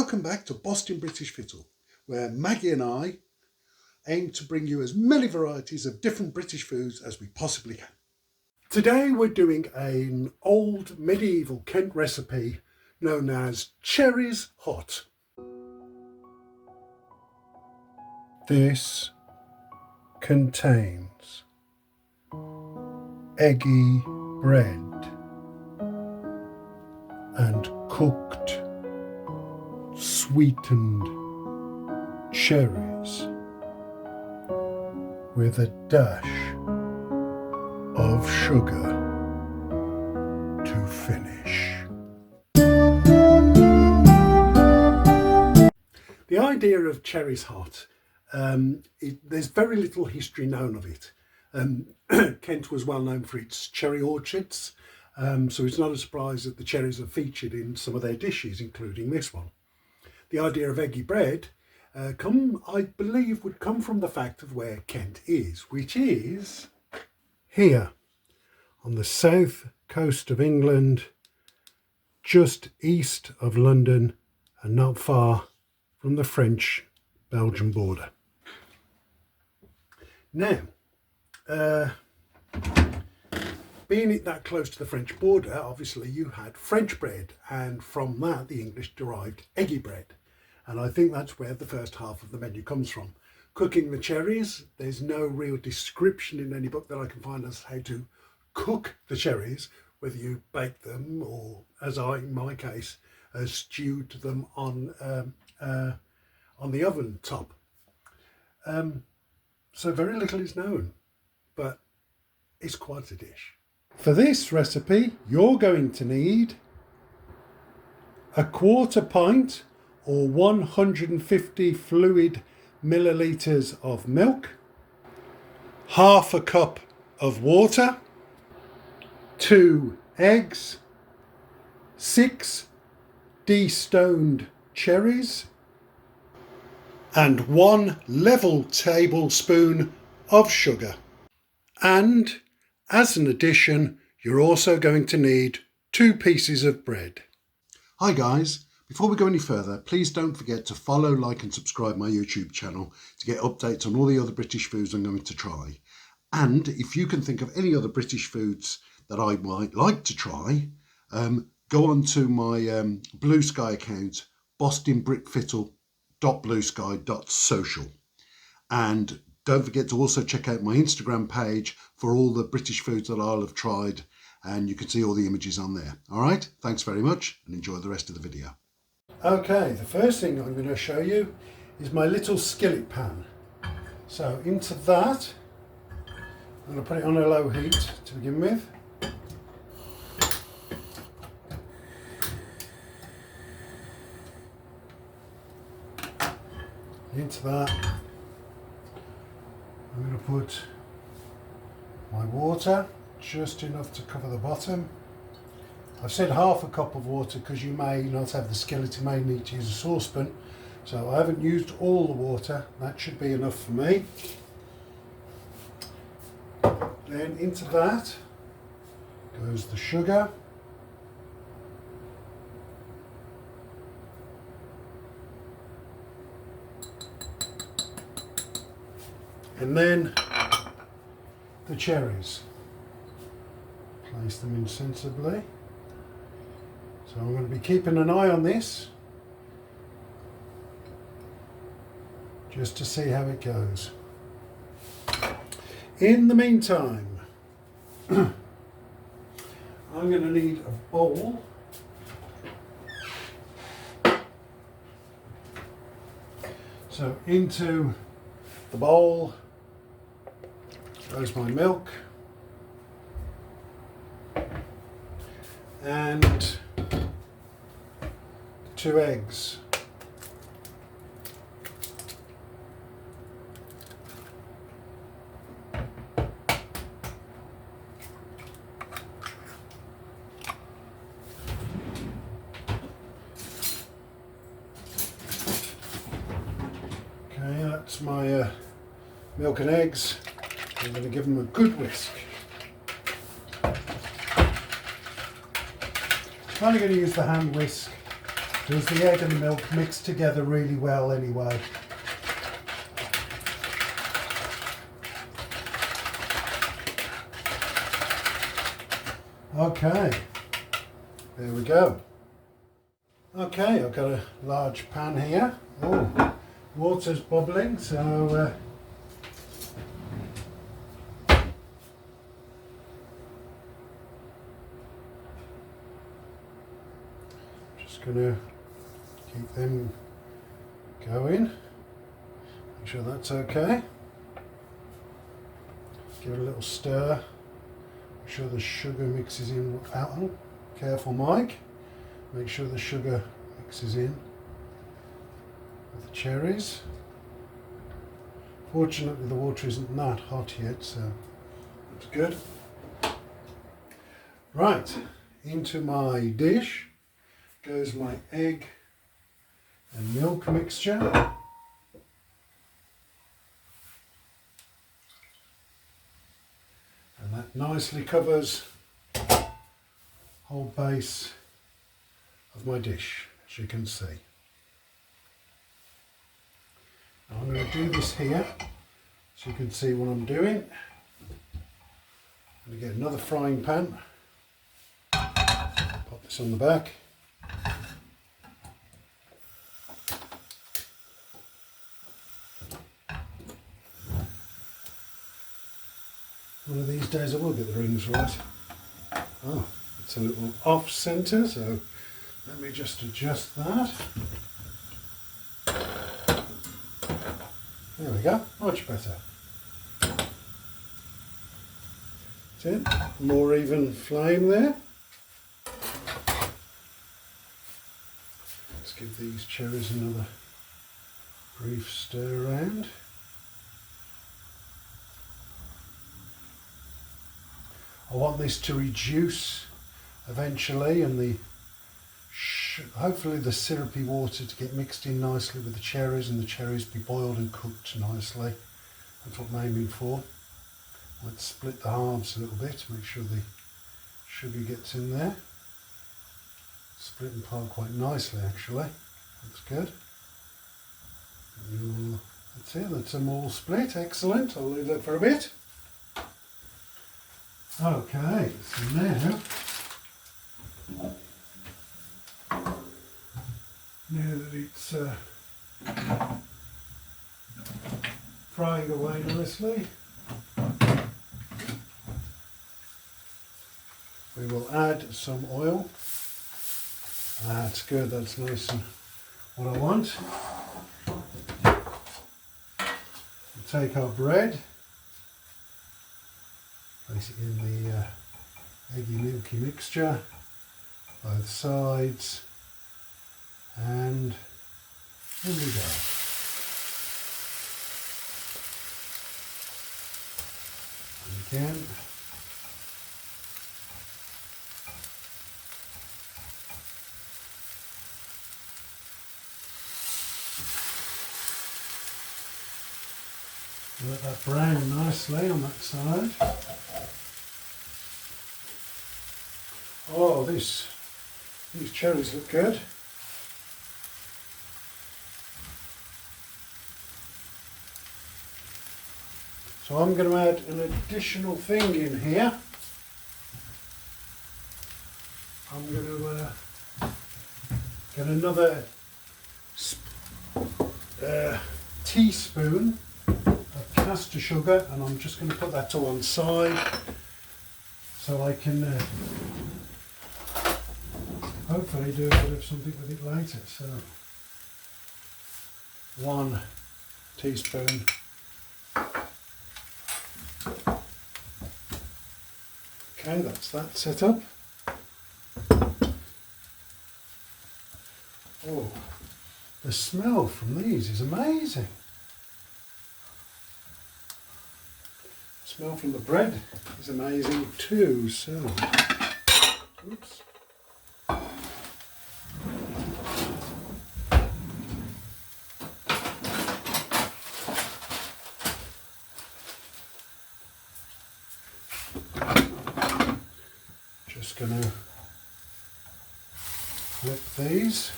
Welcome back to Bostin British Fittle, where Maggie and I aim to bring you as many varieties of different British foods as we possibly can. Today we're doing an old medieval Kent recipe known as Cherries Hot. This contains eggy bread and cooked sweetened cherries with a dash of sugar to finish. The idea of Cherries Hot, there's very little history known of it. Kent was well known for its cherry orchards, so it's not a surprise that the cherries are featured in some of their dishes, including this one. The idea of eggy bread, I believe, would come from the fact of where Kent is, which is here on the south coast of England, just east of London and not far from the French-Belgian border. Now, being it that close to the French border, obviously you had French bread, and from that the English derived eggy bread. And I think that's where the first half of the menu comes from. Cooking the cherries, there's no real description in any book that I can find as how to cook the cherries, whether you bake them or, as in my case, stewed them on the oven top. So very little is known, but it's quite a dish. For this recipe, you're going to need a 1/4 pint or 150 fluid millilitres of milk, 1/2 cup of water, 2 eggs, 6 de-stoned cherries, and 1 level tablespoon of sugar. And as an addition, you're also going to need 2 pieces of bread. Hi guys, before we go any further, please don't forget to follow, like and subscribe my YouTube channel to get updates on all the other British foods I'm going to try. And if you can think of any other British foods that I might like to try, go on to my Blue Sky account, bostinbrickfittle.bluesky.social. And don't forget to also check out my Instagram page for all the British foods that I'll have tried, and you can see all the images on there. All right, thanks very much and enjoy the rest of the video. Okay, the first thing I'm going to show you is my little skillet pan. So into that, I'm going to put it on a low heat to begin with. Into that, I'm going to put my water, just enough to cover the bottom. I've said 1/2 cup of water because you may not have the skillet, you may need to use a saucepan. So I haven't used all the water, that should be enough for me. Then into that goes the sugar. And then the cherries. Place them in sensibly. So I'm going to be keeping an eye on this, just to see how it goes. In the meantime, I'm going to need a bowl. So into the bowl goes my milk and 2 eggs. Okay, that's my milk and eggs. I'm going to give them a good whisk. I'm only going to use the hand whisk Does the egg and the milk mix together really well anyway. Okay, there we go. Okay, I've got a large pan here. Oh, water's bubbling, so just going to keep them going. Make sure that's okay. Give it a little stir. Make sure the sugar mixes in. Out. Careful, Mike. Make sure the sugar mixes in with the cherries. Fortunately, the water isn't that hot yet, so that's good. Right, into my dish goes my egg and milk mixture. And that nicely covers the whole base of my dish, as you can see. Now I'm going to do this here so you can see what I'm doing. I'm going to get another frying pan, pop this on the back. One of these days I will get the rings right. Oh, it's a little off centre, so let me just adjust that. There we go, much better. That's it, more even flame there. Let's give these cherries another brief stir around. I want this to reduce eventually, and hopefully the syrupy water to get mixed in nicely with the cherries, and the cherries be boiled and cooked nicely. That's what I'm aiming for. Let's split the halves a little bit to make sure the sugar gets in there. Split and part quite nicely actually. That's good. That's it, that's them all split. Excellent. I'll leave that for a bit. Okay, so now that it's frying away nicely, we will add some oil. That's good, that's nice and what I want. We'll take our bread, place it in the eggy milky mixture, both sides, and here we go. And again. Let that brown nicely on that side. Oh, these cherries look good. So I'm going to add an additional thing in here. I'm going to get another teaspoon of caster sugar, and I'm just going to put that to one side so I can hopefully do a bit of something with it later. So 1 teaspoon. Okay, that's that set up. Oh, the smell from these is amazing. The smell from the bread is amazing too. So, oops. Just going to flip these.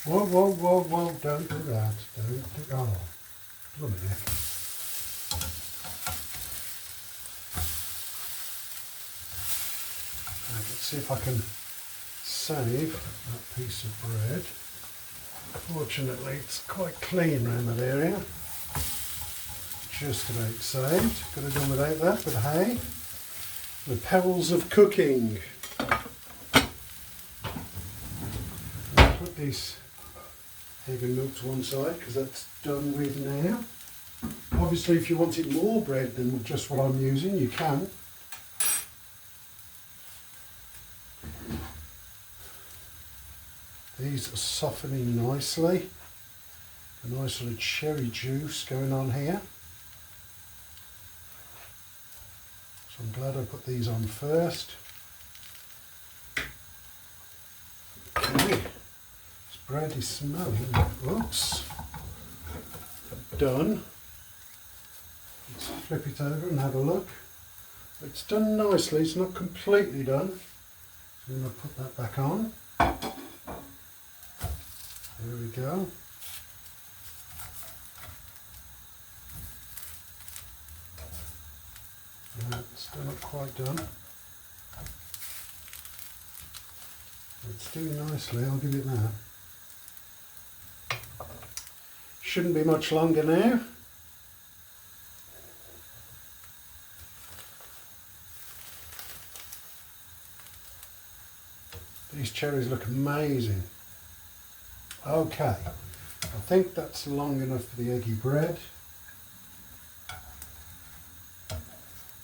Whoa, whoa, whoa, whoa, don't do that. Don't do, oh, bloody heck. Right, let's see if I can save that piece of bread. Fortunately, it's quite clean around that area. Just about saved. Could have done without that, but hey, the perils of cooking. I'll put these egg and milk to one side because that's done with now. Obviously, if you wanted more bread than just what I'm using, you can. These are softening nicely. A nice little cherry juice going on here. So I'm glad I put these on first. Okay, this bread is smelling. Oops. Done. Let's flip it over and have a look. It's done nicely, it's not completely done. So I'm going to put that back on. There we go. It's still not quite done. It's doing nicely, I'll give it that. Shouldn't be much longer now. These cherries look amazing. Okay, I think that's long enough for the eggy bread.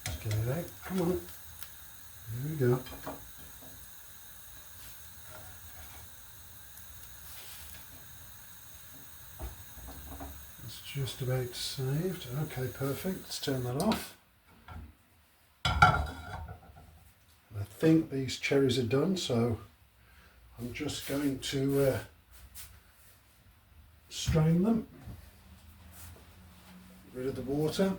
Let's get it out. Come on. Here we go. It's just about saved. Okay, perfect. Let's turn that off. I think these cherries are done, so I'm just going to strain them. Get rid of the water.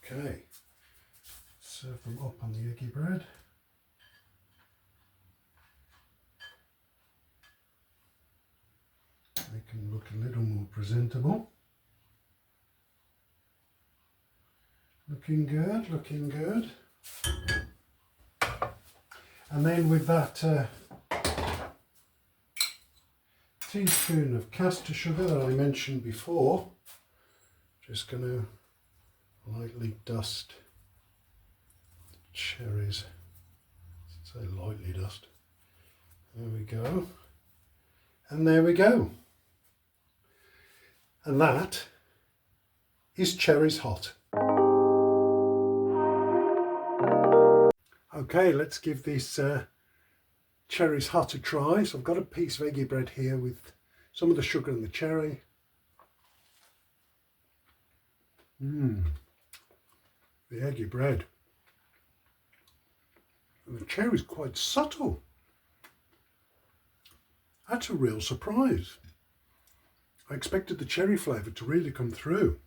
Okay, serve them up on the eggy bread. They can look a little more presentable. Looking good, looking good. And then with that teaspoon of caster sugar that I mentioned before, just going to lightly dust the cherries. Say lightly dust. There we go. And there we go. And that is cherries hot. Okay, let's give this cherries hot a try. So I've got a piece of eggy bread here with some of the sugar and the cherry. The eggy bread. And the cherry's quite subtle. That's a real surprise. I expected the cherry flavour to really come through.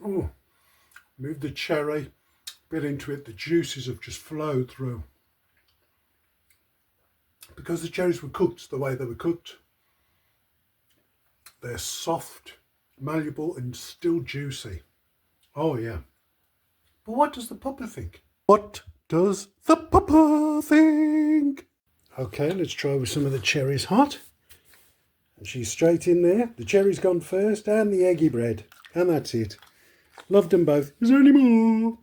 Oh, move the cherry bit into it, the juices have just flowed through. Because the cherries were cooked the way they were cooked, they're soft, malleable and still juicy. Oh yeah. But what does the pupper think? What does the pupper think? Okay, let's try with some of the cherries hot. And she's straight in there. The cherry's gone first and the eggy bread. And that's it. Loved them both. Is there any more?